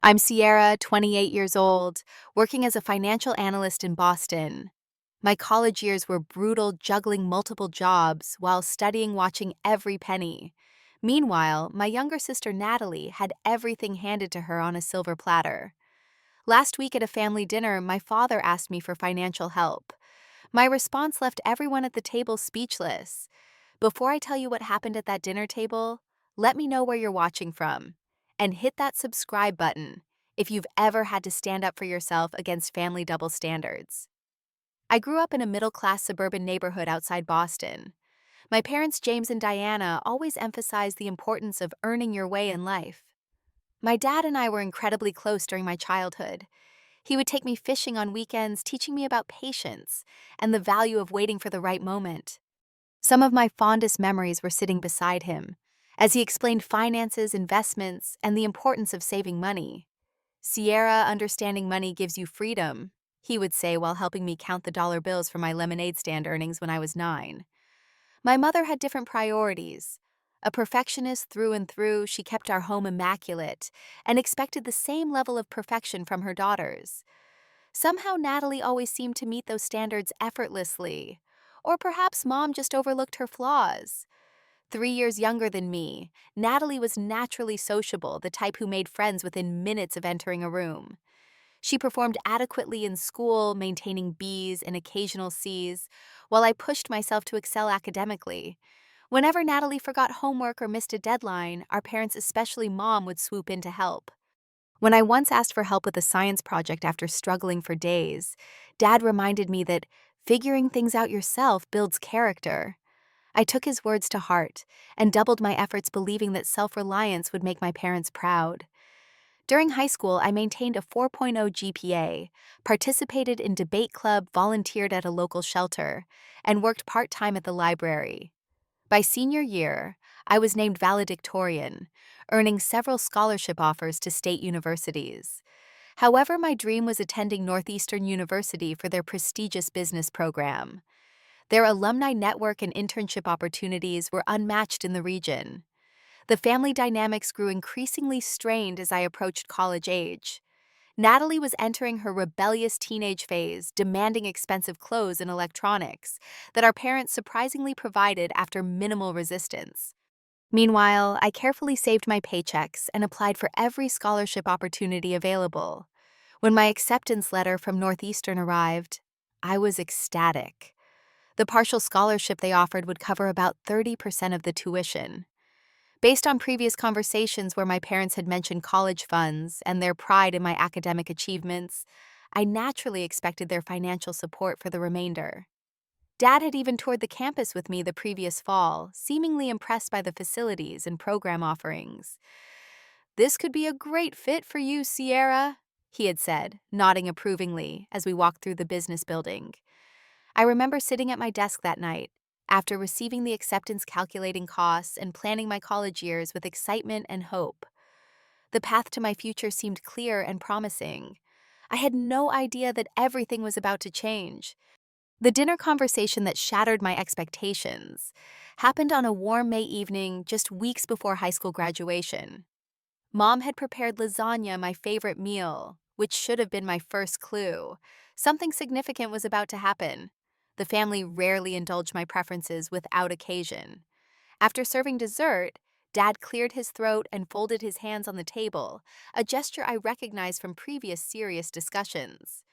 I'm Sierra, 28 years old, working as a financial analyst in Boston. My college years were brutal, juggling multiple jobs while studying, watching every penny. Meanwhile, my younger sister Natalie had everything handed to her on a silver platter. Last week at a family dinner, my father asked me for financial help. My response left everyone at the table speechless. Before I tell you what happened at that dinner table, let me know where you're watching from. And hit that subscribe button if you've ever had to stand up for yourself against family double standards. I grew up in a middle-class suburban neighborhood outside Boston. My parents, James and Diana, always emphasized the importance of earning your way in life. My dad and I were incredibly close during my childhood. He would take me fishing on weekends, teaching me about patience and the value of waiting for the right moment. Some of my fondest memories were sitting beside him, as he explained finances, investments, and the importance of saving money. "Sierra, understanding money gives you freedom," he would say while helping me count the dollar bills for my lemonade stand earnings when I was 9. My mother had different priorities. A perfectionist through and through, she kept our home immaculate and expected the same level of perfection from her daughters. Somehow Natalie always seemed to meet those standards effortlessly. Or perhaps mom just overlooked her flaws. 3 years younger than me, Natalie was naturally sociable, the type who made friends within minutes of entering a room. She performed adequately in school, maintaining B's and occasional C's, while I pushed myself to excel academically. Whenever Natalie forgot homework or missed a deadline, our parents, especially mom, would swoop in to help. When I once asked for help with a science project after struggling for days, Dad reminded me that figuring things out yourself builds character. I took his words to heart and doubled my efforts, believing that self-reliance would make my parents proud. During high school, I maintained a 4.0 GPA, participated in debate club, volunteered at a local shelter, and worked part-time at the library. By senior year, I was named valedictorian, earning several scholarship offers to state universities. However, my dream was attending Northeastern University for their prestigious business program. Their alumni network and internship opportunities were unmatched in the region. The family dynamics grew increasingly strained as I approached college age. Natalie was entering her rebellious teenage phase, demanding expensive clothes and electronics that our parents surprisingly provided after minimal resistance. Meanwhile, I carefully saved my paychecks and applied for every scholarship opportunity available. When my acceptance letter from Northeastern arrived, I was ecstatic. The partial scholarship they offered would cover about 30% of the tuition. Based on previous conversations where my parents had mentioned college funds and their pride in my academic achievements, I naturally expected their financial support for the remainder. Dad had even toured the campus with me the previous fall, seemingly impressed by the facilities and program offerings. "This could be a great fit for you, Sierra," he had said, nodding approvingly as we walked through the business building. I remember sitting at my desk that night, after receiving the acceptance, calculating costs and planning my college years with excitement and hope. The path to my future seemed clear and promising. I had no idea that everything was about to change. The dinner conversation that shattered my expectations happened on a warm May evening just weeks before high school graduation. Mom had prepared lasagna, my favorite meal, which should have been my first clue. Something significant was about to happen. The family rarely indulged my preferences without occasion. After serving dessert, Dad cleared his throat and folded his hands on the table, a gesture I recognized from previous serious discussions.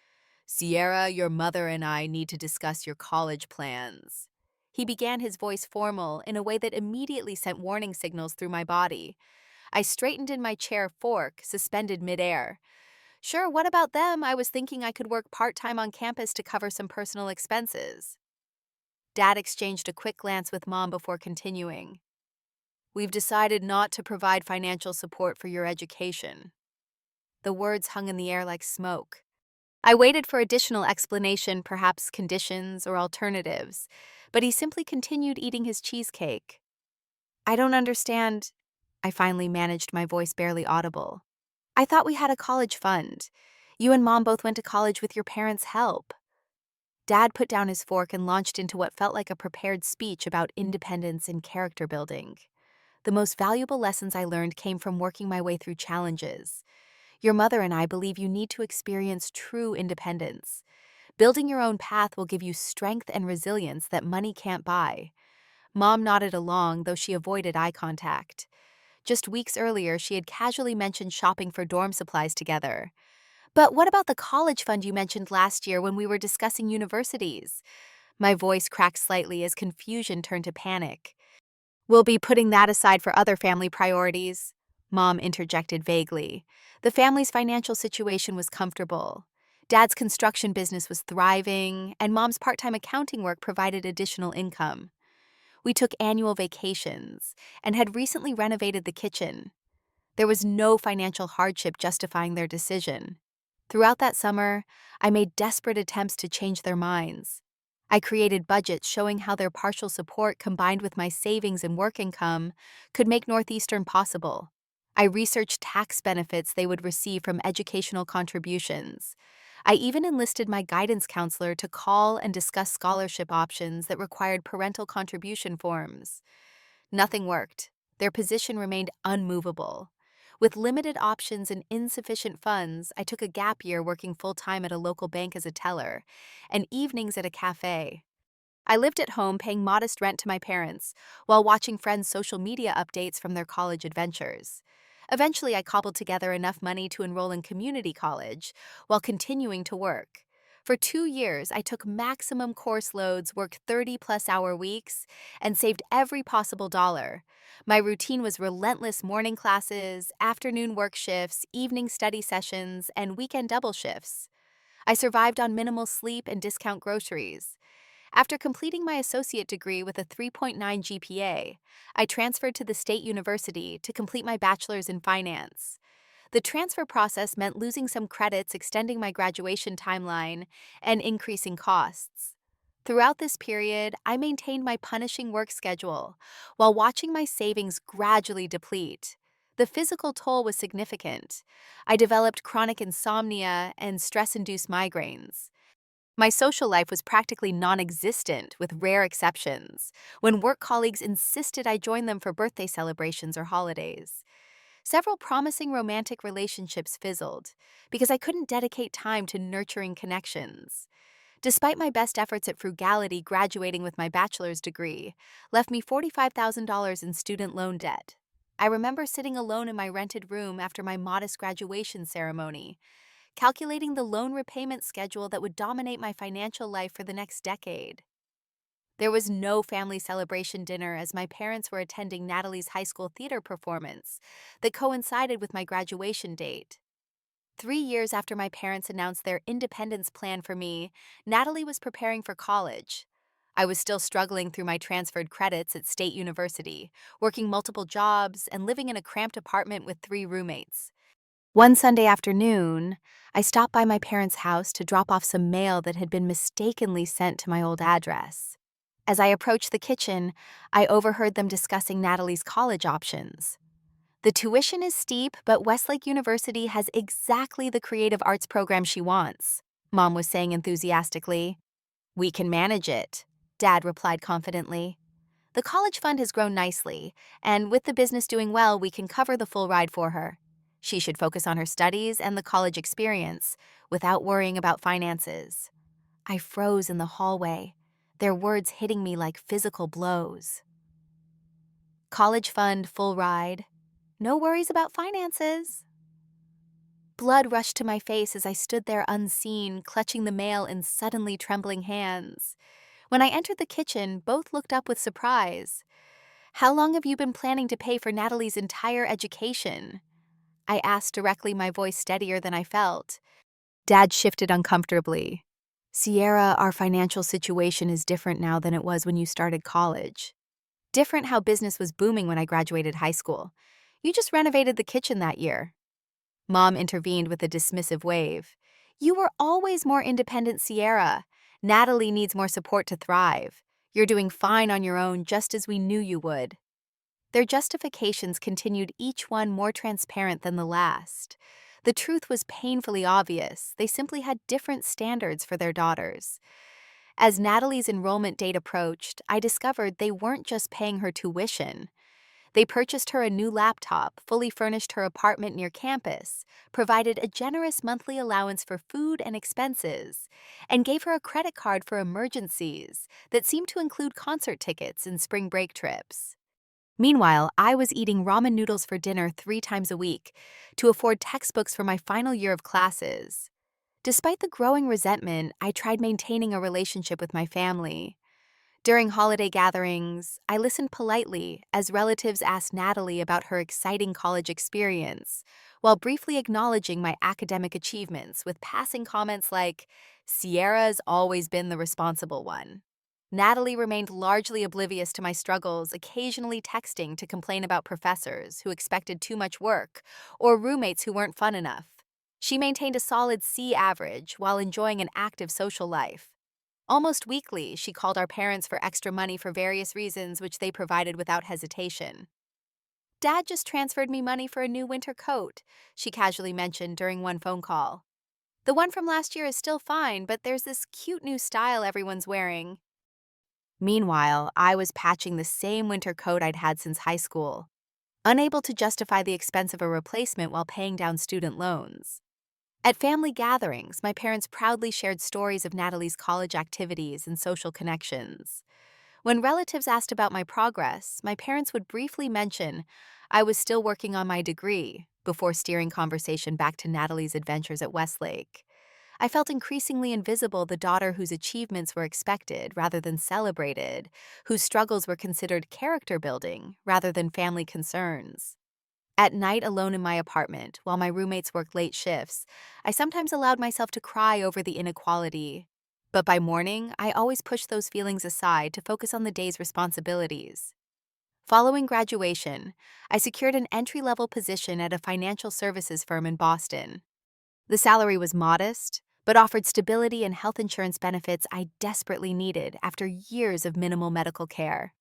"Sierra, your mother and I need to discuss your college plans." He began, his voice formal in a way that immediately sent warning signals through my body. I straightened in my chair, fork suspended midair. "Sure, what about them? I was thinking I could work part-time on campus to cover some personal expenses." Dad exchanged a quick glance with Mom before continuing. "We've decided not to provide financial support for your education." The words hung in the air like smoke. I waited for additional explanation, perhaps conditions or alternatives, but he simply continued eating his cheesecake. "I don't understand." I finally managed, my voice barely audible. "I thought we had a college fund. You and Mom both went to college with your parents' help." Dad put down his fork and launched into what felt like a prepared speech about independence and character building. The most valuable lessons I learned came from working my way through challenges. Your mother and I believe you need to experience true independence. Building your own path will give you strength and resilience that money can't buy. Mom nodded along, though she avoided eye contact. Just weeks earlier, she had casually mentioned shopping for dorm supplies together. But what about the college fund you mentioned last year when we were discussing universities? My voice cracked slightly as confusion turned to panic. We'll be putting that aside for other family priorities, Mom interjected vaguely. The family's financial situation was comfortable. Dad's construction business was thriving, and Mom's part-time accounting work provided additional income. We took annual vacations and had recently renovated the kitchen. There was no financial hardship justifying their decision. Throughout that summer, I made desperate attempts to change their minds. I created budgets showing how their partial support combined with my savings and work income could make Northeastern possible. I researched tax benefits they would receive from educational contributions. I even enlisted my guidance counselor to call and discuss scholarship options that required parental contribution forms. Nothing worked. Their position remained unmovable. With limited options and insufficient funds, I took a gap year working full-time at a local bank as a teller, and evenings at a cafe. I lived at home paying modest rent to my parents while watching friends' social media updates from their college adventures. Eventually, I cobbled together enough money to enroll in community college while continuing to work. For 2 years, I took maximum course loads, worked 30-plus-hour weeks, and saved every possible dollar. My routine was relentless morning classes, afternoon work shifts, evening study sessions, and weekend double shifts. I survived on minimal sleep and discount groceries. After completing my associate degree with a 3.9 GPA, I transferred to the state university to complete my bachelor's in finance. The transfer process meant losing some credits, extending my graduation timeline, and increasing costs. Throughout this period, I maintained my punishing work schedule while watching my savings gradually deplete. The physical toll was significant. I developed chronic insomnia and stress-induced migraines. My social life was practically non-existent, with rare exceptions, when work colleagues insisted I join them for birthday celebrations or holidays. Several promising romantic relationships fizzled because I couldn't dedicate time to nurturing connections. Despite my best efforts at frugality, graduating with my bachelor's degree left me $45,000 in student loan debt. I remember sitting alone in my rented room after my modest graduation ceremony, calculating the loan repayment schedule that would dominate my financial life for the next decade. There was no family celebration dinner as my parents were attending Natalie's high school theater performance that coincided with my graduation date. 3 years after my parents announced their independence plan for me, Natalie was preparing for college. I was still struggling through my transferred credits at State University, working multiple jobs and living in a cramped apartment with 3 roommates. One Sunday afternoon, I stopped by my parents' house to drop off some mail that had been mistakenly sent to my old address. As I approached the kitchen, I overheard them discussing Natalie's college options. The tuition is steep, but Westlake University has exactly the creative arts program she wants, Mom was saying enthusiastically. We can manage it, Dad replied confidently. The college fund has grown nicely, and with the business doing well, we can cover the full ride for her. She should focus on her studies and the college experience without worrying about finances. I froze in the hallway, their words hitting me like physical blows. College fund, full ride. No worries about finances. Blood rushed to my face as I stood there unseen, clutching the mail in suddenly trembling hands. When I entered the kitchen, both looked up with surprise. How long have you been planning to pay for Natalie's entire education? I asked directly, my voice steadier than I felt. Dad shifted uncomfortably. Sierra, our financial situation is different now than it was when you started college. Different how business was booming when I graduated high school. You just renovated the kitchen that year. Mom intervened with a dismissive wave. You were always more independent, Sierra. Natalie needs more support to thrive. You're doing fine on your own, just as we knew you would. Their justifications continued, each one more transparent than the last. The truth was painfully obvious. They simply had different standards for their daughters. As Natalie's enrollment date approached, I discovered they weren't just paying her tuition. They purchased her a new laptop, fully furnished her apartment near campus, provided a generous monthly allowance for food and expenses, and gave her a credit card for emergencies that seemed to include concert tickets and spring break trips. Meanwhile, I was eating ramen noodles for dinner 3 times a week to afford textbooks for my final year of classes. Despite the growing resentment, I tried maintaining a relationship with my family. During holiday gatherings, I listened politely as relatives asked Natalie about her exciting college experience, while briefly acknowledging my academic achievements with passing comments like, "Sierra's always been the responsible one." Natalie remained largely oblivious to my struggles, occasionally texting to complain about professors who expected too much work or roommates who weren't fun enough. She maintained a solid C average while enjoying an active social life. Almost weekly, she called our parents for extra money for various reasons, which they provided without hesitation. "Dad just transferred me money for a new winter coat," she casually mentioned during one phone call. "The one from last year is still fine, but there's this cute new style everyone's wearing." Meanwhile, I was patching the same winter coat I'd had since high school, unable to justify the expense of a replacement while paying down student loans. At family gatherings, my parents proudly shared stories of Natalie's college activities and social connections. When relatives asked about my progress, my parents would briefly mention I was still working on my degree before steering conversation back to Natalie's adventures at Westlake. I felt increasingly invisible, the daughter whose achievements were expected rather than celebrated, whose struggles were considered character building rather than family concerns. At night, alone in my apartment, while my roommates worked late shifts, I sometimes allowed myself to cry over the inequality. But by morning, I always pushed those feelings aside to focus on the day's responsibilities. Following graduation, I secured an entry-level position at a financial services firm in Boston. The salary was modest, but offered stability and health insurance benefits I desperately needed after years of minimal medical care.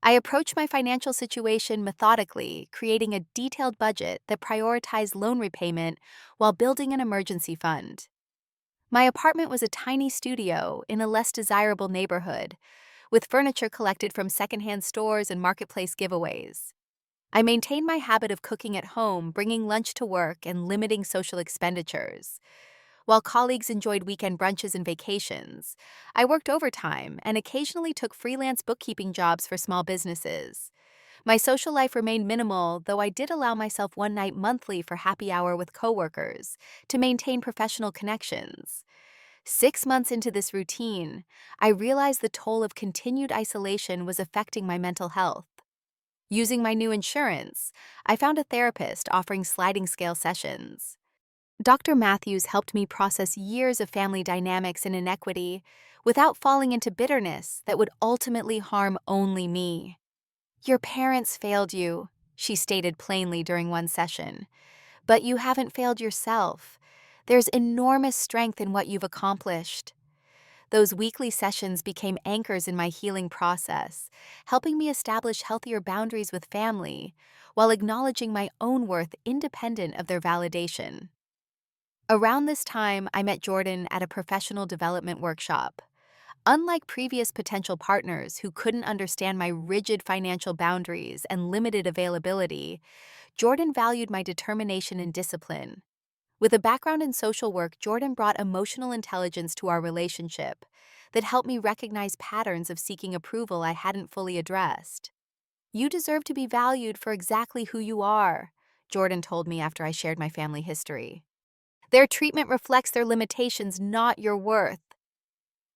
I approached my financial situation methodically, creating a detailed budget that prioritized loan repayment while building an emergency fund. My apartment was a tiny studio in a less desirable neighborhood, with furniture collected from secondhand stores and marketplace giveaways. I maintained my habit of cooking at home, bringing lunch to work, and limiting social expenditures. While colleagues enjoyed weekend brunches and vacations, I worked overtime and occasionally took freelance bookkeeping jobs for small businesses. My social life remained minimal, though I did allow myself one night monthly for happy hour with coworkers to maintain professional connections. 6 months into this routine, I realized the toll of continued isolation was affecting my mental health. Using my new insurance, I found a therapist offering sliding scale sessions. Dr. Matthews helped me process years of family dynamics and inequity without falling into bitterness that would ultimately harm only me. "Your parents failed you," she stated plainly during one session, "but you haven't failed yourself. There's enormous strength in what you've accomplished." Those weekly sessions became anchors in my healing process, helping me establish healthier boundaries with family while acknowledging my own worth independent of their validation. Around this time, I met Jordan at a professional development workshop. Unlike previous potential partners who couldn't understand my rigid financial boundaries and limited availability, Jordan valued my determination and discipline. With a background in social work, Jordan brought emotional intelligence to our relationship that helped me recognize patterns of seeking approval I hadn't fully addressed. "You deserve to be valued for exactly who you are," Jordan told me after I shared my family history. "Their treatment reflects their limitations, not your worth."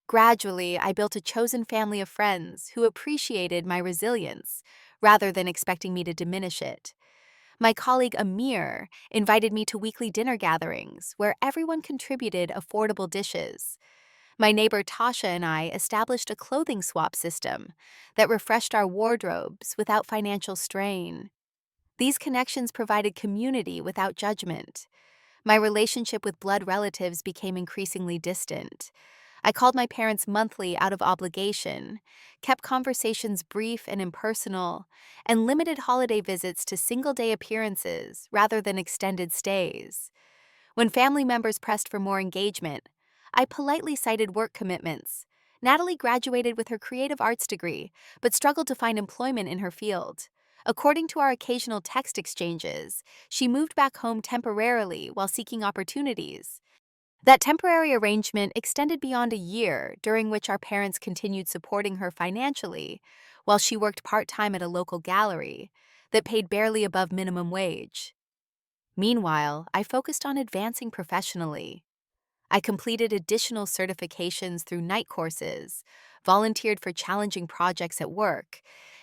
Gradually, I built a chosen family of friends who appreciated my resilience rather than expecting me to diminish it. My colleague Amir invited me to weekly dinner gatherings where everyone contributed affordable dishes. My neighbor Tasha and I established a clothing swap system that refreshed our wardrobes without financial strain. These connections provided community without judgment. My relationship with blood relatives became increasingly distant. I called my parents monthly out of obligation, kept conversations brief and impersonal, and limited holiday visits to single-day appearances rather than extended stays. When family members pressed for more engagement, I politely cited work commitments. Natalie graduated with her creative arts degree, but struggled to find employment in her field. According to our occasional text exchanges, she moved back home temporarily while seeking opportunities. That temporary arrangement extended beyond a year, during which our parents continued supporting her financially, while she worked part-time at a local gallery that paid barely above minimum wage. Meanwhile, I focused on advancing professionally. I completed additional certifications through night courses, volunteered for challenging projects at work,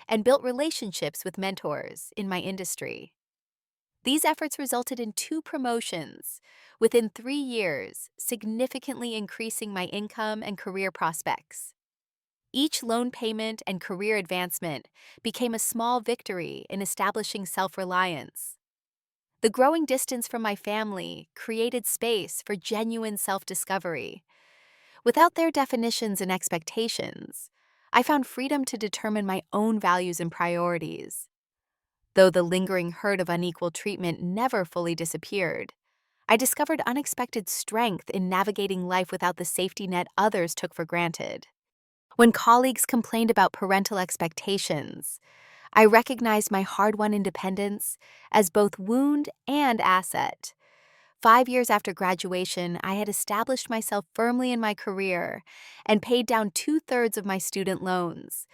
and built relationships with mentors in my industry. These efforts resulted in 2 promotions within 3 years, significantly increasing my income and career prospects. Each loan payment and career advancement became a small victory in establishing self-reliance. The growing distance from my family created space for genuine self-discovery. Without their definitions and expectations, I found freedom to determine my own values and priorities. Though the lingering hurt of unequal treatment never fully disappeared, I discovered unexpected strength in navigating life without the safety net others took for granted. When colleagues complained about parental expectations, I recognized my hard-won independence as both wound and asset. 5 years after graduation, I had established myself firmly in my career and paid down 2/3 of my student loans.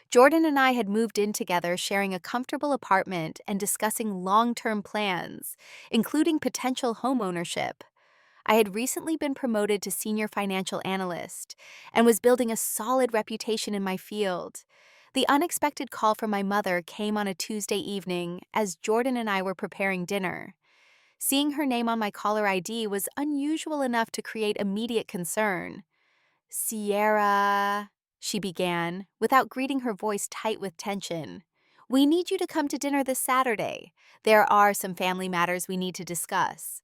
Jordan and I had moved in together, sharing a comfortable apartment and discussing long-term plans, including potential homeownership. I had recently been promoted to senior financial analyst and was building a solid reputation in my field. The unexpected call from my mother came on a Tuesday evening as Jordan and I were preparing dinner. Seeing her name on my caller ID was unusual enough to create immediate concern. "Sierra," she began, without greeting, her voice tight with tension. "We need you to come to dinner this Saturday. There are some family matters we need to discuss."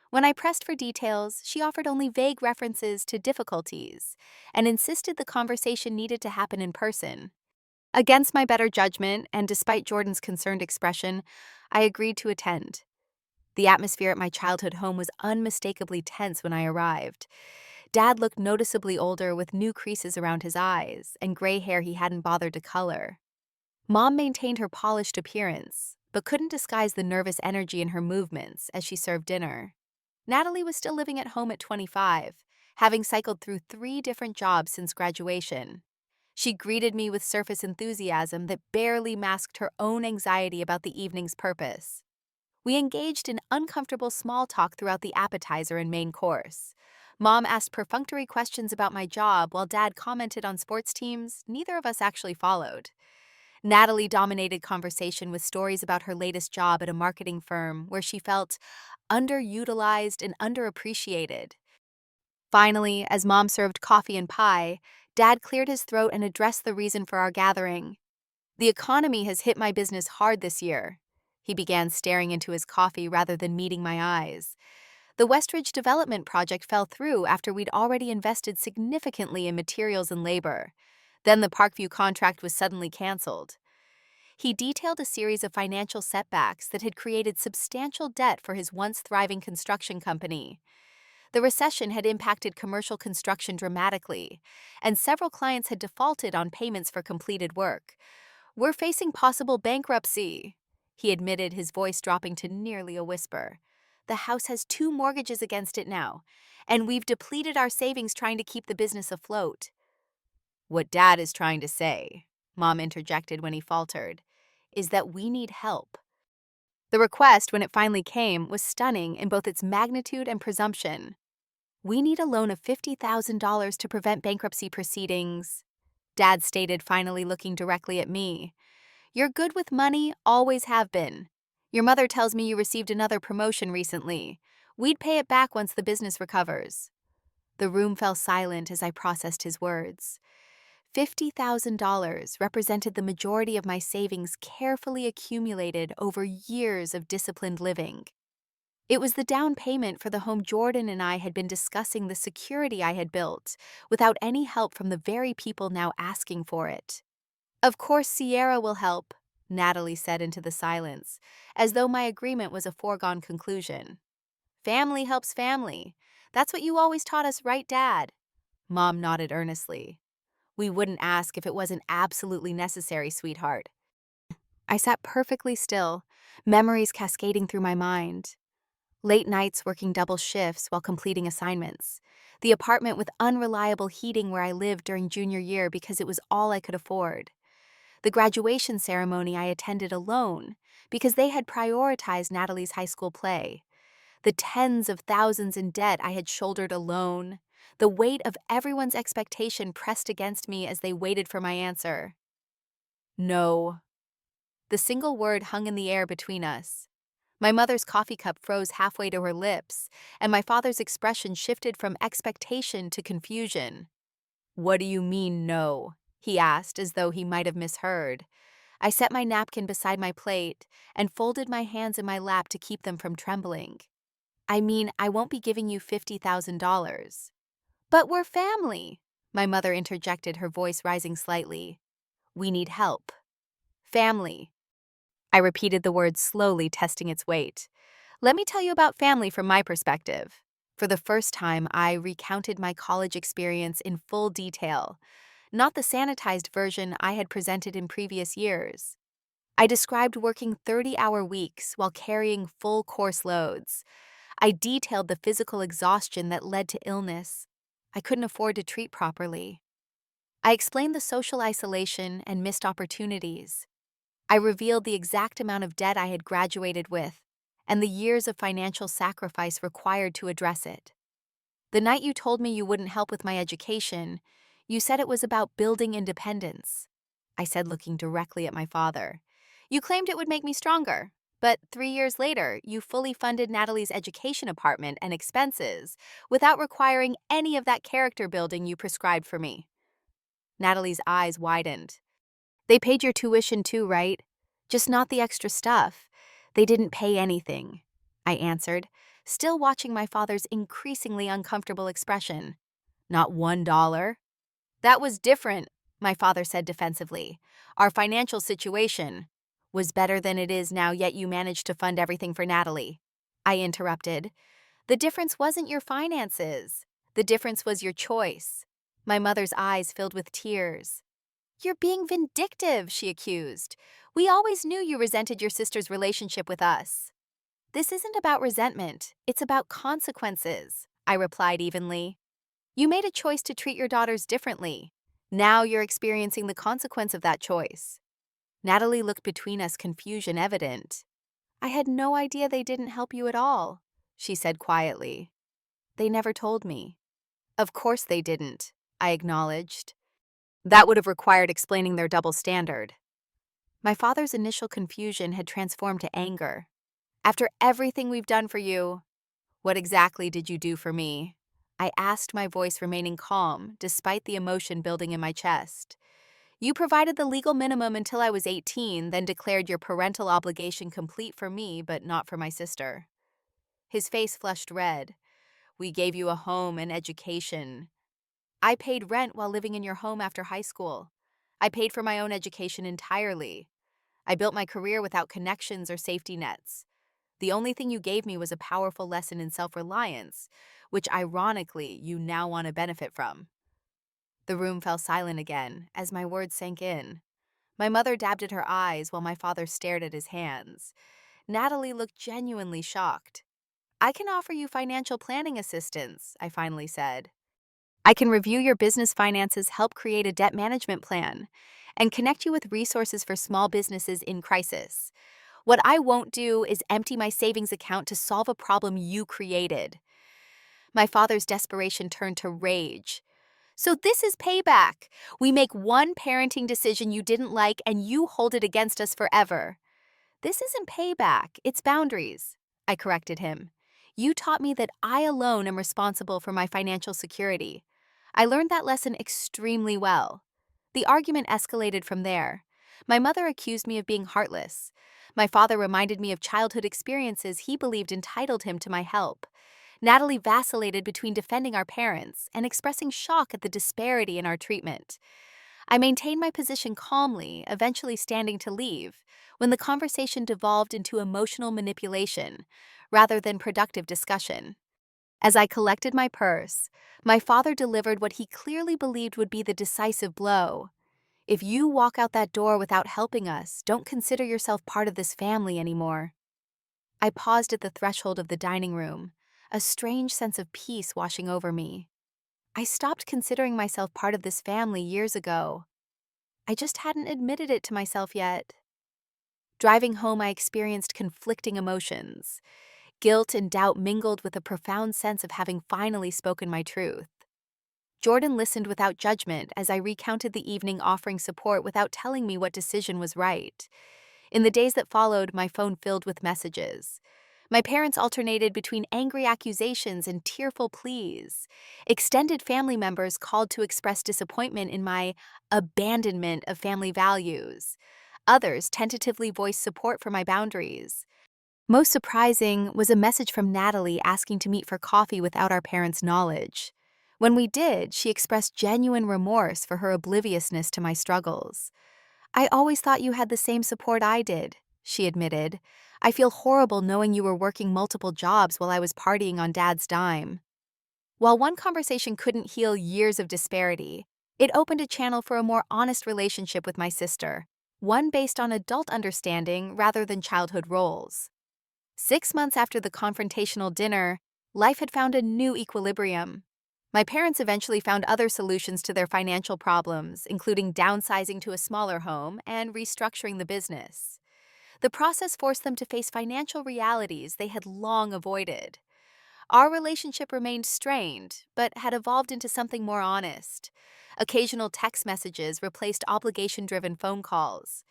When I pressed for details, she offered only vague references to difficulties and insisted the conversation needed to happen in person. Against my better judgment, and despite Jordan's concerned expression, I agreed to attend. The atmosphere at my childhood home was unmistakably tense when I arrived. Dad looked noticeably older, with new creases around his eyes and gray hair he hadn't bothered to color. Mom maintained her polished appearance, but couldn't disguise the nervous energy in her movements as she served dinner. Natalie was still living at home at 25, having cycled through 3 different jobs since graduation. She greeted me with surface enthusiasm that barely masked her own anxiety about the evening's purpose. We engaged in uncomfortable small talk throughout the appetizer and main course. Mom asked perfunctory questions about my job while Dad commented on sports teams neither of us actually followed. Natalie dominated conversation with stories about her latest job at a marketing firm where she felt underutilized and underappreciated. Finally, as Mom served coffee and pie, Dad cleared his throat and addressed the reason for our gathering. "The economy has hit my business hard this year." He began, staring into his coffee rather than meeting my eyes. "The Westridge development project fell through after we'd already invested significantly in materials and labor. Then the Parkview contract was suddenly canceled." He detailed a series of financial setbacks that had created substantial debt for his once thriving construction company. The recession had impacted commercial construction dramatically, and several clients had defaulted on payments for completed work. "We're facing possible bankruptcy," he admitted, his voice dropping to nearly a whisper. "The house has 2 mortgages against it now, and we've depleted our savings trying to keep the business afloat." "What Dad is trying to say," Mom interjected when he faltered, "is that we need help." The request, when it finally came, was stunning in both its magnitude and presumption. "We need a loan of $50,000 to prevent bankruptcy proceedings," Dad stated, finally looking directly at me. "You're good with money, always have been. Your mother tells me you received another promotion recently. We'd pay it back once the business recovers." The room fell silent as I processed his words. $50,000 represented the majority of my savings, carefully accumulated over years of disciplined living. It was the down payment for the home Jordan and I had been discussing, the security I had built, without any help from the very people now asking for it. "Of course Sierra will help," Natalie said into the silence, as though my agreement was a foregone conclusion. "Family helps family. That's what you always taught us, right, Dad?" Mom nodded earnestly. "We wouldn't ask if it wasn't absolutely necessary, sweetheart." I sat perfectly still, memories cascading through my mind. Late nights working double shifts while completing assignments. The apartment with unreliable heating where I lived during junior year because it was all I could afford. The graduation ceremony I attended alone because they had prioritized Natalie's high school play. The tens of thousands in debt I had shouldered alone. The weight of everyone's expectation pressed against me as they waited for my answer. No. The single word hung in the air between us. My mother's coffee cup froze halfway to her lips, and my father's expression shifted from expectation to confusion. "What do you mean, no?" he asked, as though he might have misheard. I set my napkin beside my plate and folded my hands in my lap to keep them from trembling. "I mean, I won't be giving you $50,000. "But we're family," my mother interjected, her voice rising slightly. "We need help." "Family." I repeated the word slowly, testing its weight. Let me tell you about family from my perspective. For the first time, I recounted my college experience in full detail, not the sanitized version I had presented in previous years. I described working 30-hour weeks while carrying full course loads. I detailed the physical exhaustion that led to illness I couldn't afford to treat properly. I explained the social isolation and missed opportunities. I revealed the exact amount of debt I had graduated with and the years of financial sacrifice required to address it. The night you told me you wouldn't help with my education, you said it was about building independence. I said, looking directly at my father. You claimed it would make me stronger, but 3 years later, you fully funded Natalie's education apartment and expenses without requiring any of that character building you prescribed for me. Natalie's eyes widened. They paid your tuition too, right? Just not the extra stuff. They didn't pay anything, I answered, still watching my father's increasingly uncomfortable expression. Not $1. That was different, my father said defensively. Our financial situation was better than it is now, yet you managed to fund everything for Natalie. I interrupted. The difference wasn't your finances. The difference was your choice. My mother's eyes filled with tears. You're being vindictive, she accused. We always knew you resented your sister's relationship with us. This isn't about resentment, it's about consequences, I replied evenly. You made a choice to treat your daughters differently. Now you're experiencing the consequence of that choice. Natalie looked between us, confusion evident. I had no idea they didn't help you at all, she said quietly. They never told me. Of course they didn't, I acknowledged. That would have required explaining their double standard. My father's initial confusion had transformed to anger. After everything we've done for you, what exactly did you do for me? I asked, my voice remaining calm, despite the emotion building in my chest. You provided the legal minimum until I was 18, then declared your parental obligation complete for me, but not for my sister. His face flushed red. We gave you a home and education. I paid rent while living in your home after high school. I paid for my own education entirely. I built my career without connections or safety nets. The only thing you gave me was a powerful lesson in self-reliance, which ironically you now want to benefit from. The room fell silent again as my words sank in. My mother dabbed at her eyes while my father stared at his hands. Natalie looked genuinely shocked. I can offer you financial planning assistance, I finally said. I can review your business finances, help create a debt management plan, and connect you with resources for small businesses in crisis. What I won't do is empty my savings account to solve a problem you created. My father's desperation turned to rage. So this is payback. We make one parenting decision you didn't like and you hold it against us forever. This isn't payback, it's boundaries, I corrected him. You taught me that I alone am responsible for my financial security. I learned that lesson extremely well. The argument escalated from there. My mother accused me of being heartless. My father reminded me of childhood experiences he believed entitled him to my help. Natalie vacillated between defending our parents and expressing shock at the disparity in our treatment. I maintained my position calmly, eventually standing to leave, when the conversation devolved into emotional manipulation rather than productive discussion. As I collected my purse, my father delivered what he clearly believed would be the decisive blow. If you walk out that door without helping us, don't consider yourself part of this family anymore." I paused at the threshold of the dining room, a strange sense of peace washing over me. I stopped considering myself part of this family years ago. I just hadn't admitted it to myself yet. Driving home, I experienced conflicting emotions. Guilt and doubt mingled with a profound sense of having finally spoken my truth. Jordan listened without judgment as I recounted the evening, offering support without telling me what decision was right. In the days that followed, my phone filled with messages. My parents alternated between angry accusations and tearful pleas. Extended family members called to express disappointment in my abandonment of family values. Others tentatively voiced support for my boundaries. Most surprising was a message from Natalie asking to meet for coffee without our parents' knowledge. When we did, she expressed genuine remorse for her obliviousness to my struggles. "I always thought you had the same support I did," she admitted. "I feel horrible knowing you were working multiple jobs while I was partying on Dad's dime." While one conversation couldn't heal years of disparity, it opened a channel for a more honest relationship with my sister, one based on adult understanding rather than childhood roles. 6 months after the confrontational dinner, life had found a new equilibrium. My parents eventually found other solutions to their financial problems, including downsizing to a smaller home and restructuring the business. The process forced them to face financial realities they had long avoided. Our relationship remained strained, but had evolved into something more honest. Occasional text messages replaced obligation-driven phone calls.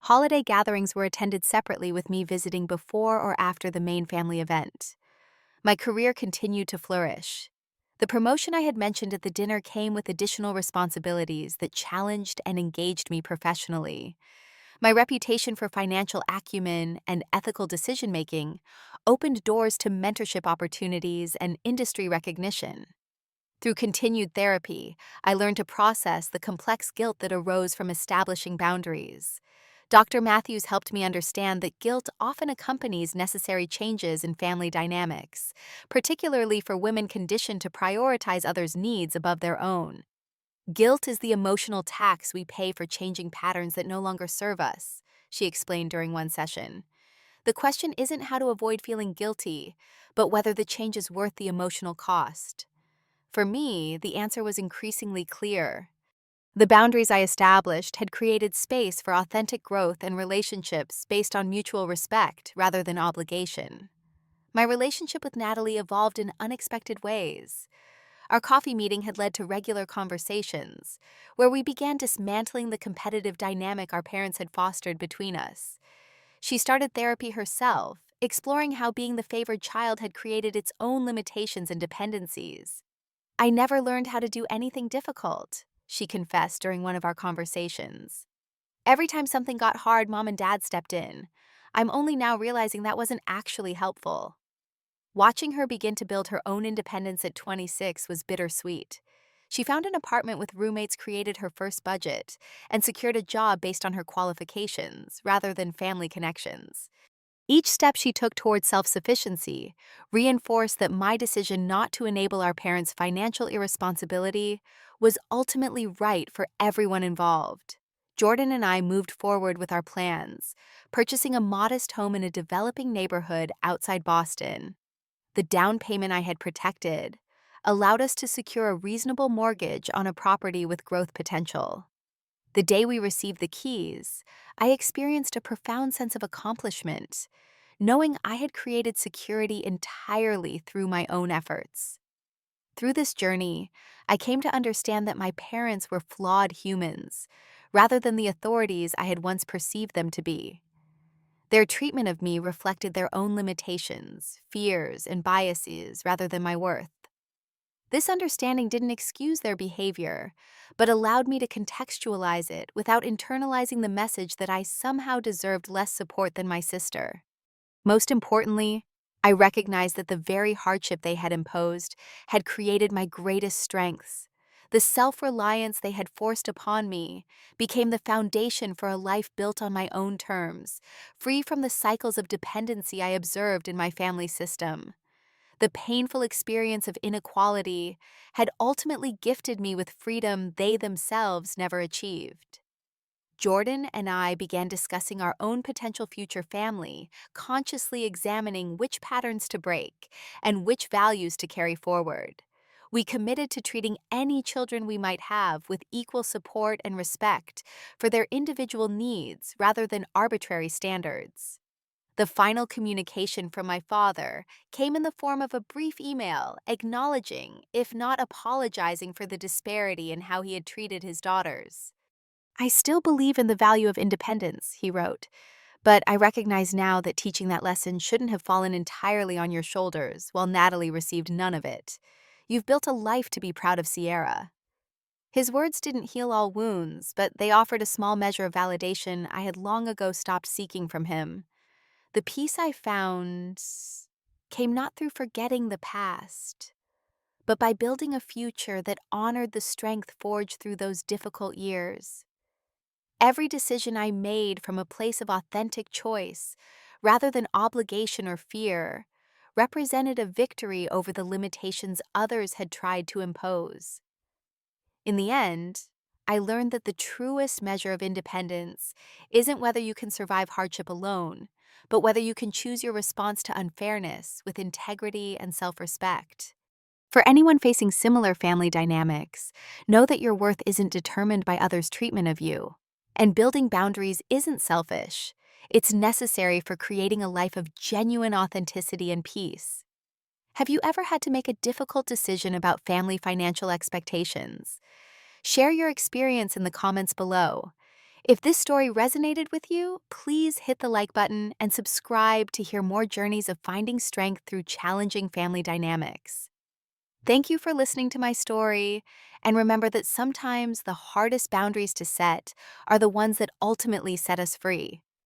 Holiday gatherings were attended separately, with me visiting before or after the main family event. My career continued to flourish. The promotion I had mentioned at the dinner came with additional responsibilities that challenged and engaged me professionally. My reputation for financial acumen and ethical decision-making opened doors to mentorship opportunities and industry recognition. Through continued therapy, I learned to process the complex guilt that arose from establishing boundaries. Dr. Matthews helped me understand that guilt often accompanies necessary changes in family dynamics, particularly for women conditioned to prioritize others' needs above their own. "Guilt is the emotional tax we pay for changing patterns that no longer serve us," she explained during one session. "The question isn't how to avoid feeling guilty, but whether the change is worth the emotional cost." For me, the answer was increasingly clear. The boundaries I established had created space for authentic growth and relationships based on mutual respect rather than obligation. My relationship with Natalie evolved in unexpected ways. Our coffee meeting had led to regular conversations, where we began dismantling the competitive dynamic our parents had fostered between us. She started therapy herself, exploring how being the favored child had created its own limitations and dependencies. "I never learned how to do anything difficult," she confessed during one of our conversations. "Every time something got hard, Mom and Dad stepped in. I'm only now realizing that wasn't actually helpful." Watching her begin to build her own independence at 26 was bittersweet. She found an apartment with roommates, created her first budget, and secured a job based on her qualifications rather than family connections. Each step she took towards self-sufficiency reinforced that my decision not to enable our parents' financial irresponsibility was ultimately right for everyone involved. Jordan and I moved forward with our plans, purchasing a modest home in a developing neighborhood outside Boston. The down payment I had protected allowed us to secure a reasonable mortgage on a property with growth potential. The day we received the keys, I experienced a profound sense of accomplishment, knowing I had created security entirely through my own efforts. Through this journey, I came to understand that my parents were flawed humans, rather than the authorities I had once perceived them to be. Their treatment of me reflected their own limitations, fears, and biases rather than my worth. This understanding didn't excuse their behavior, but allowed me to contextualize it without internalizing the message that I somehow deserved less support than my sister. Most importantly, I recognized that the very hardship they had imposed had created my greatest strengths. The self-reliance they had forced upon me became the foundation for a life built on my own terms, free from the cycles of dependency I observed in my family system. The painful experience of inequality had ultimately gifted me with freedom they themselves never achieved. Jordan and I began discussing our own potential future family, consciously examining which patterns to break and which values to carry forward. We committed to treating any children we might have with equal support and respect for their individual needs rather than arbitrary standards. The final communication from my father came in the form of a brief email acknowledging, if not apologizing, for the disparity in how he had treated his daughters. "I still believe in the value of independence," he wrote, "but I recognize now that teaching that lesson shouldn't have fallen entirely on your shoulders while Natalie received none of it. You've built a life to be proud of, Sierra." His words didn't heal all wounds, but they offered a small measure of validation I had long ago stopped seeking from him. The peace I found came not through forgetting the past, but by building a future that honored the strength forged through those difficult years. Every decision I made from a place of authentic choice, rather than obligation or fear, represented a victory over the limitations others had tried to impose. In the end, I learned that the truest measure of independence isn't whether you can survive hardship alone, but whether you can choose your response to unfairness with integrity and self-respect. For anyone facing similar family dynamics, know that your worth isn't determined by others' treatment of you. And building boundaries isn't selfish. It's necessary for creating a life of genuine authenticity and peace. Have you ever had to make a difficult decision about family financial expectations? Share your experience in the comments below. If this story resonated with you, please hit the like button and subscribe to hear more journeys of finding strength through challenging family dynamics. Thank you for listening to my story, and remember that sometimes the hardest boundaries to set are the ones that ultimately set us free.